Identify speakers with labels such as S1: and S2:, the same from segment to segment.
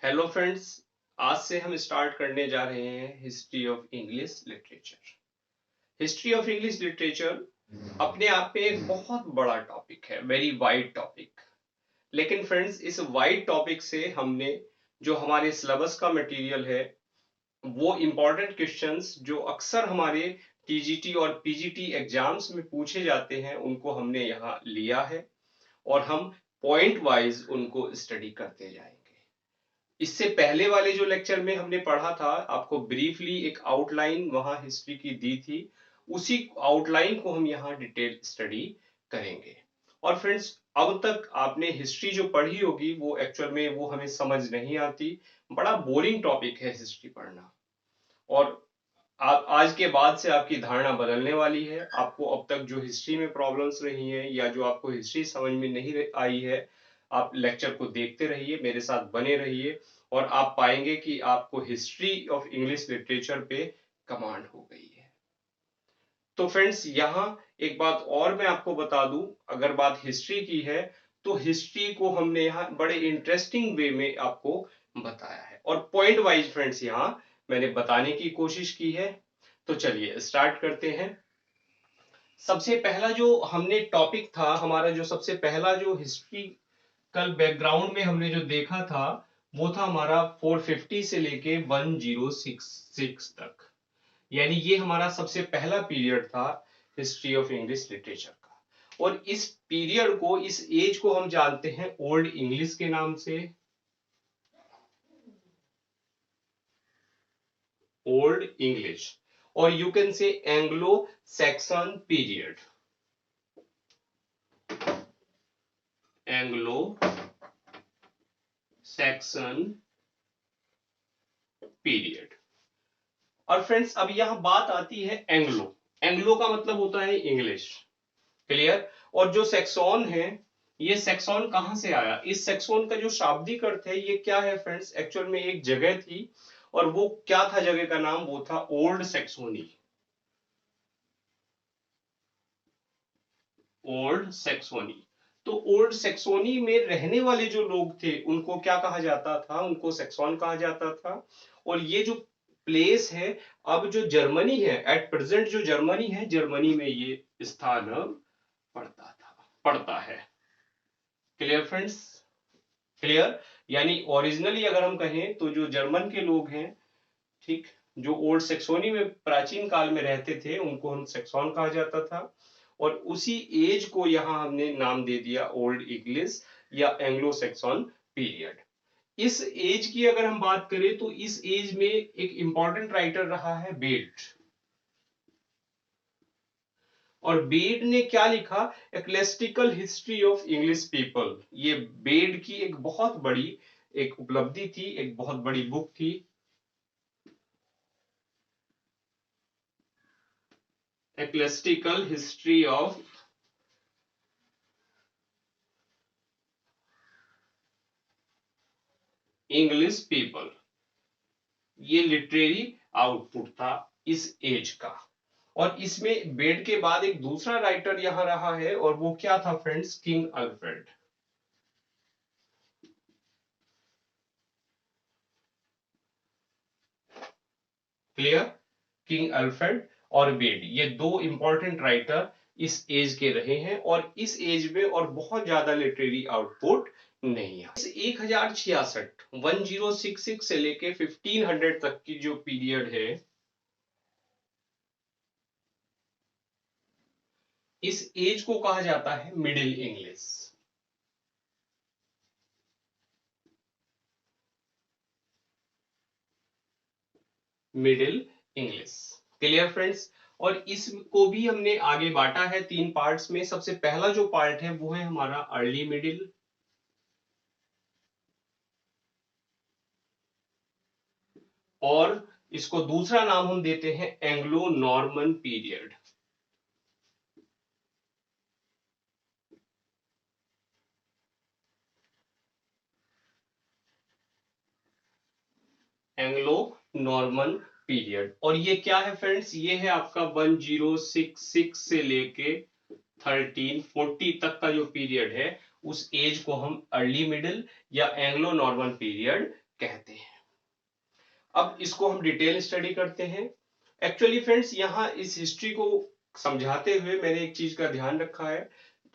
S1: Hello friends. आज से हम स्टार्ट करने जा रहे हैं history of English literature. History of English literature अपने आप में एक बहुत बड़ा टॉपिक है, वेरी वाइड टॉपिक। लेकिन फ्रेंड्स, इस वाइड टॉपिक से हमने जो हमारे सिलेबस का मटेरियल है, वो इम्पोर्टेंट क्वेश्चंस जो अक्सर हमारे टीजीटी और पीजीटी एग्जाम्स में पूछे जाते हैं, उनको हमने यहाँ लिया है और हम पॉइंट वाइज उनको स्टडी करते जाएंगे। इससे पहले वाले जो लेक्चर में हमने पढ़ा था, आपको ब्रीफली एक आउटलाइन वहां हिस्ट्री की दी थी, उसी आउटलाइन को हम यहाँ डिटेल स्टडी करेंगे। और फ्रेंड्स, अब तक आपने हिस्ट्री जो पढ़ी होगी वो एक्चुअल में वो हमें समझ नहीं आती, बड़ा बोरिंग टॉपिक है हिस्ट्री पढ़ना। और आप आज के बाद से आपकी धारणा बदलने वाली है। आपको अब तक जो हिस्ट्री में प्रॉब्लम्स रही हैं या जो आपको हिस्ट्री समझ में नहीं आई है, आप लेक्चर को देखते रहिए, मेरे साथ बने रहिए और आप पाएंगे कि आपको हिस्ट्री ऑफ इंग्लिश लिटरेचर पे कमांड हो गई है। तो फ्रेंड्स, यहाँ एक बात और मैं आपको बता दूं, अगर बात हिस्ट्री की है तो हिस्ट्री को हमने यहाँ बड़े इंटरेस्टिंग वे में आपको बताया है और पॉइंट वाइज फ्रेंड्स यहाँ मैंने बताने की कोशिश की है। तो चलिए स्टार्ट करते हैं। सबसे पहला जो हमने टॉपिक था, हमारा जो सबसे पहला जो हिस्ट्रिकल बैकग्राउंड में हमने जो देखा था, वो था हमारा 450 से लेके 1066 तक। यानी ये हमारा सबसे पहला पीरियड था हिस्ट्री ऑफ इंग्लिश लिटरेचर का। और इस पीरियड को, इस एज को हम जानते हैं ओल्ड इंग्लिश के नाम से। ओल्ड इंग्लिश, और you can say Anglo Saxon period. Anglo Saxon period. और फ्रेंड्स, अब यहां बात आती है एंग्लो। एंग्लो का मतलब होता है इंग्लिश, क्लियर। और जो सेक्सॉन है, ये सेक्सॉन कहां से आया? इस सेक्सॉन का जो शाब्दिक अर्थ है ये क्या है फ्रेंड्स? एक्चुअल में एक जगह थी और वो क्या था जगह का नाम? वो था ओल्ड सेक्सोनी। Old Saxony. तो ओल्ड सेक्सोनी में रहने वाले जो लोग थे उनको क्या कहा जाता था? उनको सेक्सॉन कहा जाता था। और ये जो प्लेस है, अब जो जर्मनी है, एट प्रेजेंट जो जर्मनी है, जर्मनी में ये स्थान पड़ता है। Clear friends? क्लियर। यानी ओरिजिनली अगर हम कहें तो जो जर्मन के लोग हैं, ठीक, जो ओल्ड सेक्सोनी में प्राचीन काल में रहते थे, उनको हम सेक्सॉन कहा जाता था। और उसी एज को यहां हमने नाम दे दिया ओल्ड इंग्लिश या एंग्लो सेक्सॉन पीरियड। इस एज की अगर हम बात करें तो इस एज में एक इंपॉर्टेंट राइटर रहा है बेड। और बेड ने क्या लिखा? एक्लेस्टिकल हिस्ट्री ऑफ इंग्लिश पीपल। ये बेड की एक बहुत बड़ी एक उपलब्धि थी, एक बहुत बड़ी बुक थी। एक्लेस्टिकल हिस्ट्री ऑफ इंग्लिश पीपल, ये लिटरेरी आउटपुट था इस एज का। और इसमें बेड के बाद एक दूसरा राइटर यहां रहा है, और वो क्या था friends? King Alfred. Clear. King Alfred और बेड, ये दो इंपॉर्टेंट राइटर इस एज के रहे हैं, और इस एज में और बहुत ज्यादा लिटरेरी आउटपुट नहीं है। इस 1066 1066 से लेके 1500 तक की जो पीरियड है, इस एज को कहा जाता है middle English. Middle English. Clear friends? और इसको भी हमने आगे बांटा है तीन पार्ट्स में। सबसे पहला जो पार्ट है वो है हमारा अर्ली मिडिल, और इसको दूसरा नाम हम देते हैं Anglo Norman period. Anglo Norman period. और ये क्या है फ्रेंड्स? ये है आपका 1066 से लेके 1340 तक का जो पीरियड है, उस एज को हम अर्ली मिडिल या एंग्लो नॉर्मन पीरियड कहते हैं। अब इसको हम डिटेल स्टडी करते हैं। एक्चुअली फ्रेंड्स, यहाँ इस हिस्ट्री को समझाते हुए मैंने एक चीज का ध्यान रखा है।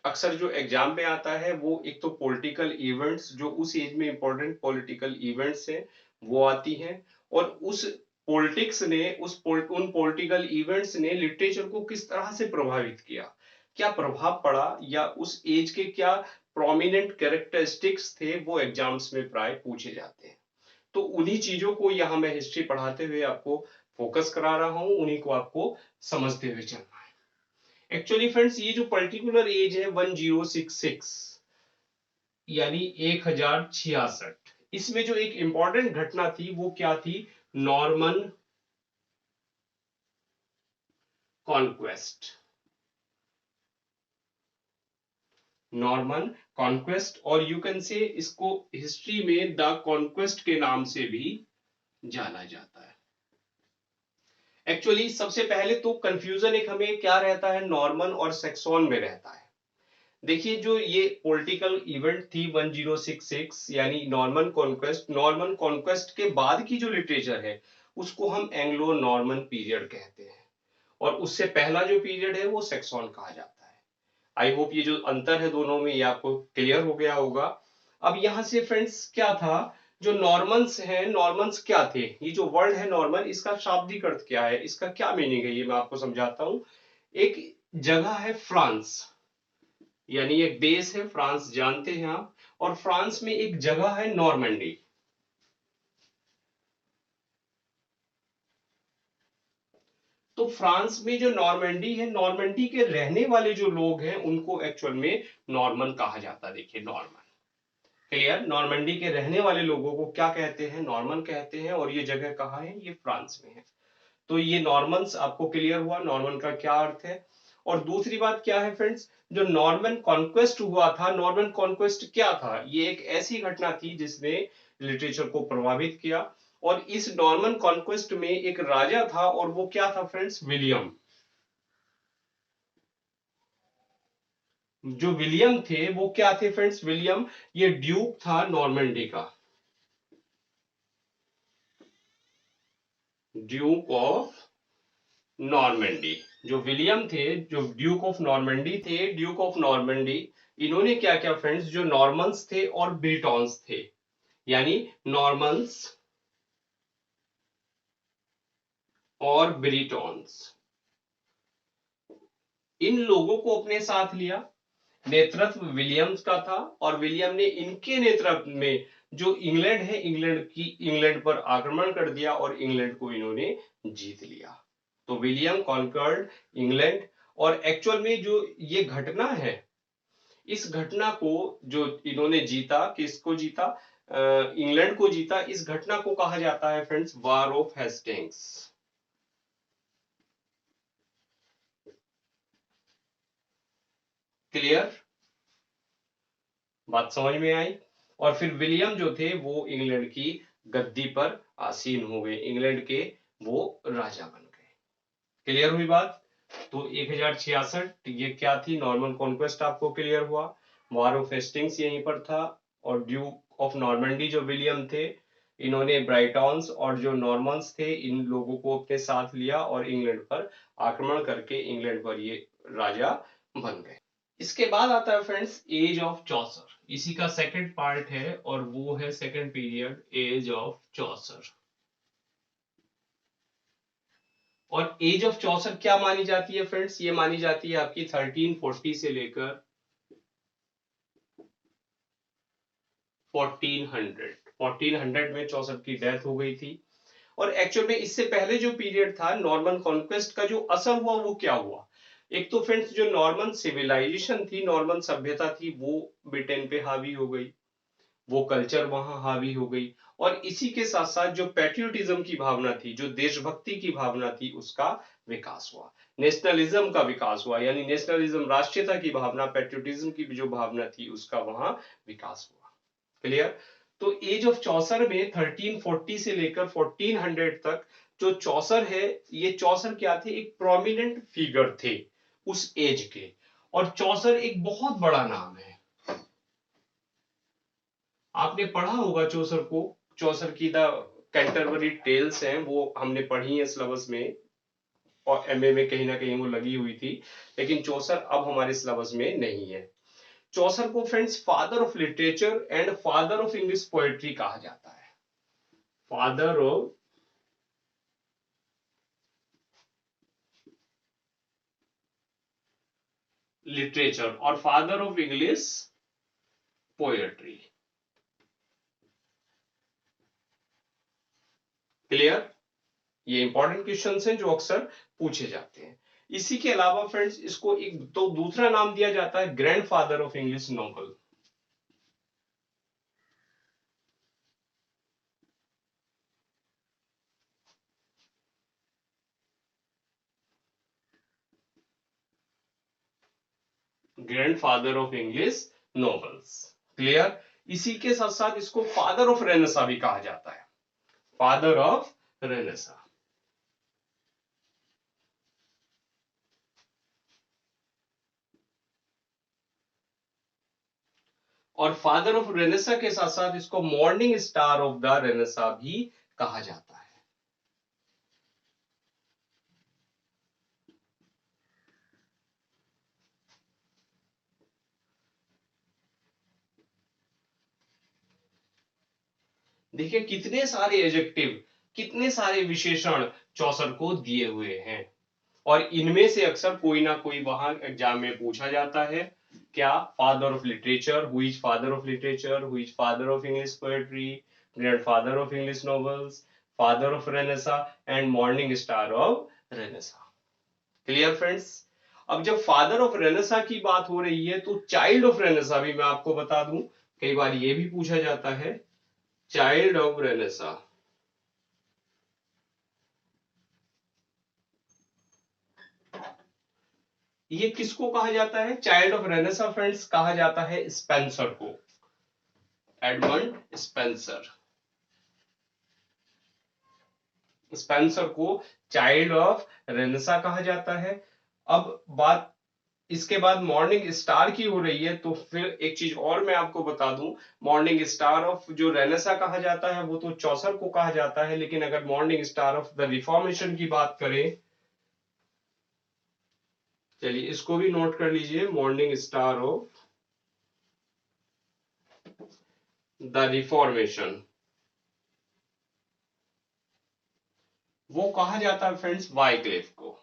S1: अक्सर जो एग्जाम में आता है वो एक तो पॉलिटिकल इवेंट्स, जो उस एज में इंपॉर्टेंट पॉलिटिकल इवेंट्स हैं वो आती हैं, और उस पॉलिटिक्स ने उन पॉलिटिकल इवेंट्स ने लिटरेचर को किस तरह से प्रभावित किया, क्या प्रभाव पड़ा, या उस एज के क्या प्रोमिनेंट कैरेक्टरिस्टिक्स थे, वो एग्जाम्स में प्राय पूछे जाते हैं। तो उन्हीं चीजों को यहाँ मैं हिस्ट्री पढ़ाते हुए आपको फोकस करा रहा हूं, उन्हीं को आपको समझते हुए चलना है। एक्चुअली फ्रेंड्स, ये जो पर्टिकुलर एज है 1066 यानी 1066, इसमें जो एक इंपॉर्टेंट घटना थी वो क्या थी? Norman conquest. नॉर्मन कॉन्क्वेस्ट, और यू कैन से इसको हिस्ट्री में द कॉन्क्वेस्ट के नाम से भी जाना जाता है। एक्चुअली सबसे पहले तो कंफ्यूजन एक हमें क्या रहता है, नॉर्मन और सैक्सन में रहता है। देखिए, जो ये पॉलिटिकल इवेंट थी 1066 यानी नॉर्मन कॉन्क्वेस्ट के बाद की जो लिटरेचर है उसको हम एंग्लो नॉर्मन पीरियड कहते हैं, और उससे पहला जो पीरियड है वो सैक्सन कहा जाता है। आई होप ये जो अंतर है दोनों में ये आपको क्लियर हो गया होगा। अब यहाँ से फ्रेंड्स क्या था, जो नॉर्मन्स हैं, नॉर्मन्स क्या थे? ये जो वर्ड है नॉर्मन, इसका शाब्दिक अर्थ क्या है, इसका क्या मीनिंग है, ये मैं आपको समझाता हूँ। एक जगह है फ्रांस, यानी एक देश है फ्रांस, जानते हैं आप, और फ्रांस में एक जगह है नॉर्मंडी। तो फ्रांस में जो नॉर्मंडी है, नॉर्मंडी के रहने वाले जो लोग हैं उनको एक्चुअल में नॉर्मन कहा जाता है। देखिए, नॉर्मन क्लियर, नॉर्मंडी के रहने वाले लोगों को क्या कहते हैं? नॉर्मन कहते हैं, और ये जगह कहाँ है? ये फ्रांस में है। तो ये नॉर्मन्स आपको क्लियर हुआ नॉर्मन का क्या अर्थ है। और दूसरी बात क्या है फ्रेंड्स, जो नॉर्मन कॉन्क्वेस्ट हुआ था, नॉर्मन कॉन्क्वेस्ट क्या था? ये एक ऐसी घटना थी जिसने लिटरेचर को प्रभावित किया, और इस नॉर्मन कॉन्क्वेस्ट में एक राजा था, और वो क्या था फ्रेंड्स? विलियम। जो विलियम थे वो क्या थे फ्रेंड्स? विलियम ये ड्यूक था नॉर्मंडी का, ड्यूक ऑफ नॉर्मंडी। जो विलियम थे, जो ड्यूक ऑफ नॉर्मंडी थे, ड्यूक ऑफ नॉर्मंडी, इन्होंने क्या किया फ्रेंड्स, जो नॉर्मन्स थे और ब्रिटॉन्स थे, यानी नॉर्मन्स और ब्रिटॉन्स, इन लोगों को अपने साथ लिया। नेतृत्व विलियम्स का था, और विलियम ने इनके नेतृत्व में जो इंग्लैंड है, इंग्लैंड पर आक्रमण कर दिया, और इंग्लैंड को इन्होंने जीत लिया। तो विलियम कॉन्कर्ड इंग्लैंड, और एक्चुअल में जो ये घटना है, इस घटना को जो इन्होंने जीता, किसको जीता? इंग्लैंड को जीता। इस घटना को कहा जाता है friends war of Hastings. Clear, बात समझ में आई? और फिर विलियम जो थे वो इंग्लैंड की गद्दी पर आसीन हो गए, इंग्लैंड के वो राजा बन गए। क्लियर हुई बात? तो 1066 ये क्या थी? नॉर्मन कॉन्क्वेस्ट आपको क्लियर हुआ। वॉर ऑफ हेस्टिंग्स यहीं पर था, और ड्यूक ऑफ नॉर्मंडी जो विलियम थे, इन्होंने ब्राइटॉन्स और जो नॉर्मन्स थे इन लोगों को अपने साथ लिया, और इंग्लैंड पर आक्रमण करके इंग्लैंड पर ये राजा बन गए। इसके बाद आता है फ्रेंड्स एज ऑफ चौसर, इसी का सेकंड पार्ट है, और वो है second period, age of Chaucer. और एज ऑफ चौसर क्या मानी जाती है फ्रेंड्स? ये मानी जाती है आपकी 1340 से लेकर 1400 में चौसर की डेथ हो गई थी। और एक्चुअल में इससे पहले जो पीरियड था नॉर्मन कॉन्क्वेस्ट का, जो असर हुआ वो क्या हुआ? एक तो फ्रेंड्स जो नॉर्मन सिविलाइजेशन थी, नॉर्मन सभ्यता थी, वो ब्रिटेन पे हावी हो गई, वो कल्चर वहां हावी हो गई। और इसी के साथ साथ जो पैट्रियोटिज्म की भावना थी, जो देशभक्ति की भावना थी, उसका विकास हुआ, नेशनलिज्म का विकास हुआ, यानी नेशनलिज्म राष्ट्रीयता की भावना, पैट्रियोटिज्म की जो भावना थी उसका वहां विकास हुआ। क्लियर? तो एज ऑफ चौसर में 1340 से लेकर 1400 तक जो चौसर है, ये चौसर क्या थे? एक प्रोमिनेंट फिगर थे उस एज के, और चौसर एक बहुत बड़ा नाम है। आपने पढ़ा होगा चौसर को, चौसर की द कैंटरबरी टेल्स हैं वो हमने पढ़ी है सिलेबस में, और एमए में कहीं ना कहीं वो लगी हुई थी, लेकिन चौसर अब हमारे सिलेबस में नहीं है। चौसर को friends father of literature and father of English poetry कहा जाता है। फादर ऑफ लिटरेचर और father of English poetry. Clear? ये इंपॉर्टेंट क्वेश्चंस हैं जो अक्सर पूछे जाते हैं। इसी के अलावा फ्रेंड्स इसको एक तो दूसरा नाम दिया जाता है grandfather of English novel. Grandfather of English novels. Clear? इसी के साथ साथ इसको फादर ऑफ रेनेसा भी कहा जाता है। Father of Renaissance. और फादर ऑफ रेनेसा के साथ साथ इसको morning star of the Renaissance भी कहा जाता है। देखिए कितने सारे एडजेक्टिव, कितने सारे विशेषण चौसर को दिए हुए हैं, और इनमें से अक्सर कोई ना कोई वहां एग्जाम में पूछा जाता है। क्या? Father of literature, who is father of literature, who is father of English poetry, grandfather of English novels, father of Renaissance and morning star of Renaissance. Clear friends? अब जब फादर ऑफ रेनेसा की बात हो रही है तो child of Renaissance भी मैं आपको बता दूं, कई बार ये भी पूछा जाता है, चाइल्ड ऑफ रेनेसा। ये किसको कहा जाता है? चाइल्ड ऑफ रेनेसा फ्रेंड्स कहा जाता है स्पेंसर को, एडमंड स्पेंसर। स्पेंसर को चाइल्ड ऑफ रेनेसा कहा जाता है। अब बात इसके बाद मॉर्निंग स्टार की हो रही है, तो फिर एक चीज और मैं आपको बता दूं, मॉर्निंग स्टार ऑफ जो रेनेसा कहा जाता है वो तो चौसर को कहा जाता है, लेकिन अगर morning star of the reformation की बात करें, चलिए इसको भी नोट कर लीजिए, morning star of the reformation, वो कहा जाता है फ्रेंड्स वाइक्लिफ को।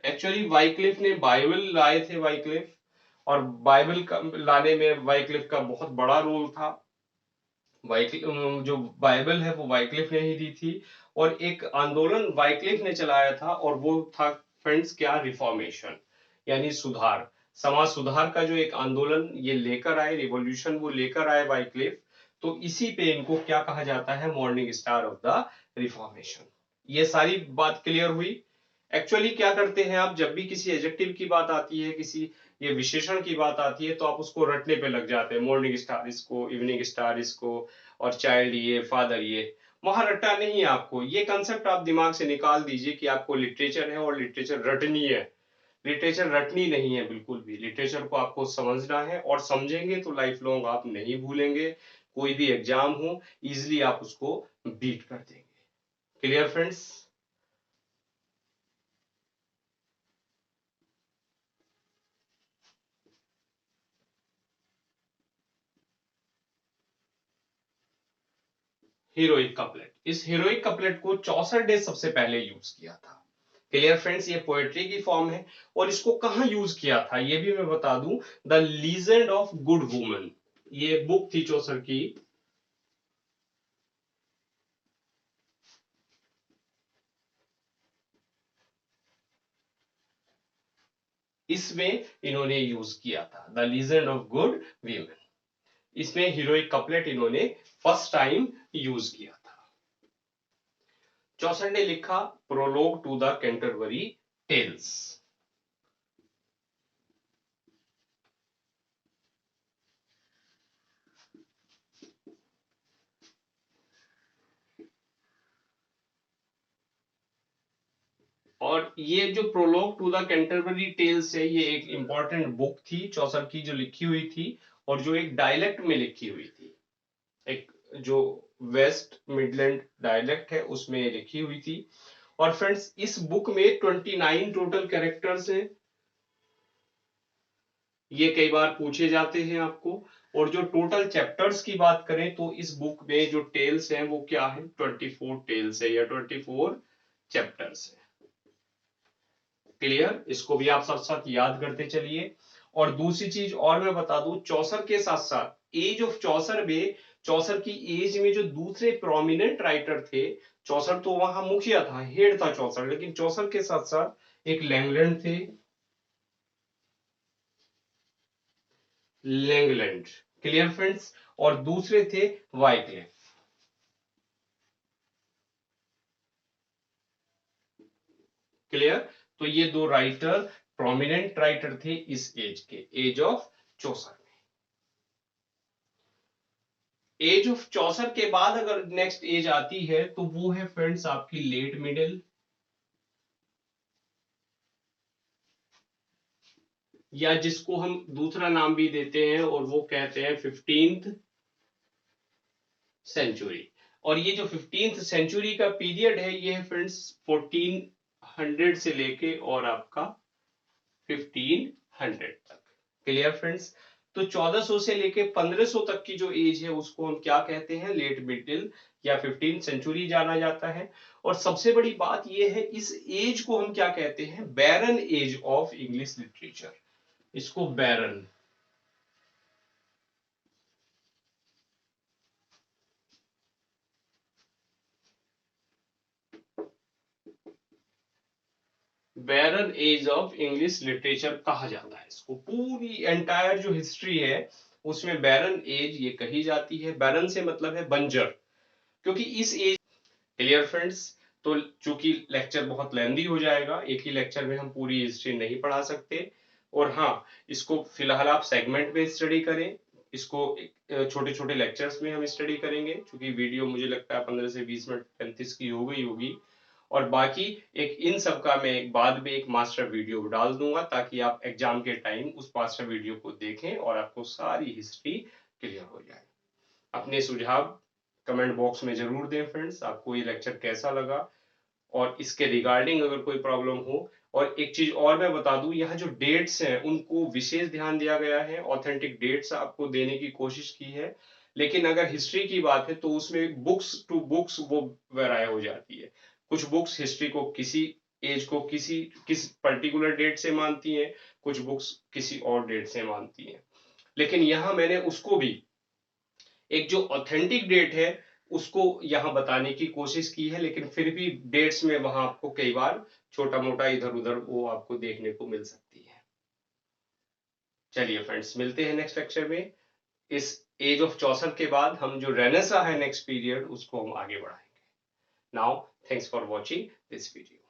S1: एक्चुअली वाइक्लिफ ने बाइबल लाए थे वाइक्लिफ, और बाइबल का लाने में वाइक्लिफ का बहुत बड़ा रोल था। जो बाइबल है वो वाइक्लिफ ने ही दी थी, और एक आंदोलन वाइक्लिफ ने चलाया था, और वो था फ्रेंड्स क्या? रिफॉर्मेशन, यानी सुधार, समाज सुधार का जो एक आंदोलन ये लेकर आए, रिवॉल्यूशन वो लेकर आए वाइक्लिफ। तो इसी पे इनको क्या कहा जाता है? Morning star of the reformation. ये सारी बात क्लियर हुई? एक्चुअली क्या करते हैं आप, जब भी किसी एडजेक्टिव की बात आती है, किसी ये विशेषण की बात आती है, तो आप उसको रटने पे लग जाते हैं, मॉर्निंग स्टार इसको, इवनिंग स्टार इसको, और चाइल्ड ये, फादर ये। वहां रट्टा नहीं है आपको, ये कंसेप्ट आप दिमाग से निकाल दीजिए कि आपको लिटरेचर है और लिटरेचर रटनी है। लिटरेचर रटनी नहीं है बिल्कुल भी, लिटरेचर को आपको समझना है, और समझेंगे तो लाइफ लॉन्ग आप नहीं भूलेंगे, कोई भी एग्जाम हो इजिली आप उसको बीट कर देंगे। Clear friends? हीरोइक कपलेट, इस हीरोइक कपलेट को चौसर डे सबसे पहले यूज किया था। Clear friends? ये पोएट्री की फॉर्म है, और इसको कहां यूज किया था ये भी मैं बता दूं, the Legend of Good Woman, ये बुक थी चौसर की। इसमें इन्होंने यूज किया था the Legend of Good Women, इसमें हीरोइक कपलेट इन्होंने फर्स्ट टाइम यूज किया था। चौसर ने लिखा prologue to the Canterbury Tales. और ये जो prologue to the Canterbury Tales है, ये एक इंपॉर्टेंट बुक थी चौसर की जो लिखी हुई थी, और जो एक डायलेक्ट में लिखी हुई थी, एक जो वेस्ट मिडलैंड डायलेक्ट है उसमें लिखी हुई थी। और फ्रेंड्स इस बुक में 29 टोटल कैरेक्टर्स हैं, ये कई बार पूछे जाते हैं आपको। और जो टोटल चैप्टर्स की बात करें तो इस बुक में जो टेल्स हैं वो क्या है, 24 टेल्स है या 24 चैप्टर्स है। क्लियर, इसको भी आप साथ साथ याद करते चलिए। और दूसरी चीज और मैं बता दूं, चौसर के साथ साथ एज ऑफ चौसर में, चौसर की एज में जो दूसरे प्रोमिनेंट राइटर थे, चौसर तो वहां मुखिया था, हेड था चौसर, लेकिन चौसर के साथ साथ एक लैंगलैंड थे, लैंगलैंड। क्लियर फ्रेंड्स, और दूसरे थे वाइक्लिफ। क्लियर, तो ये दो राइटर प्रोमिनेंट राइटर थे इस एज के, एज ऑफ चौसर में। एज ऑफ चौसर के बाद अगर नेक्स्ट एज आती है तो वो है फ्रेंड्स आपकी लेट मिडिल, या जिसको हम दूसरा नाम भी देते हैं और वो कहते हैं 15th सेंचुरी। और ये जो 15th सेंचुरी का पीरियड है ये है फ्रेंड्स 1400 से लेके और आपका 1500 तक। क्लियर फ्रेंड्स, तो 1400 से लेके 1500 तक की जो एज है उसको हम क्या कहते हैं, लेट मिडिल या 15th सेंचुरी जाना जाता है। और सबसे बड़ी बात यह है, इस एज को हम क्या कहते हैं, बैरन एज ऑफ इंग्लिश लिटरेचर, इसको बैरन, बैरन एज ऑफ इंग्लिश लिटरेचर कहा जाता है इसको। पूरी एंटायर जो हिस्ट्री है उसमें बैरन एज ये कही जाती है। बैरन से मतलब है बंजर, क्योंकि इस एज, क्लियर फ्रेंड्स, तो चूंकि लेक्चर बहुत लेंदी हो जाएगा, एक ही लेक्चर में हम पूरी हिस्ट्री नहीं पढ़ा सकते। और हाँ, इसको फिलहाल आप सेगमेंट में स्टडी करें, इसको छोटे छोटे लेक्चर्स में हम स्टडी करेंगे, क्योंकि वीडियो मुझे लगता है 15 से 20 मिनट 35 की हो गई होगी। और बाकी एक इन सब का मैं एक बाद में एक मास्टर वीडियो डाल दूंगा, ताकि आप एग्जाम के टाइम उस मास्टर वीडियो को देखें और आपको सारी हिस्ट्री क्लियर हो जाए। अपने सुझाव कमेंट बॉक्स में जरूर दें फ्रेंड्स, आपको ये लेक्चर कैसा लगा और इसके रिगार्डिंग अगर कोई प्रॉब्लम हो। और एक चीज और मैं बता दूं, यहाँ जो डेट्स हैं उनको विशेष ध्यान दिया गया है, ऑथेंटिक डेट्स आपको देने की कोशिश की है। लेकिन अगर हिस्ट्री की बात है तो उसमें बुक्स टू बुक्स वो वेराय हो जाती है। कुछ बुक्स हिस्ट्री को किसी एज को किस पर्टिकुलर डेट से मानती हैं, कुछ बुक्स किसी और डेट से मानती हैं। लेकिन यहाँ मैंने उसको भी एक जो ऑथेंटिक डेट है उसको यहां बताने की कोशिश की है, लेकिन फिर भी डेट्स में वहां आपको कई बार छोटा मोटा इधर उधर वो आपको देखने को मिल सकती है। चलिए फ्रेंड्स, मिलते हैं नेक्स्ट लेक्चर में। इस एज ऑफ चौसर के बाद हम जो रेनेसा है नेक्स्ट पीरियड उसको हम आगे बढ़ाएंगे। Now thanks for watching this video.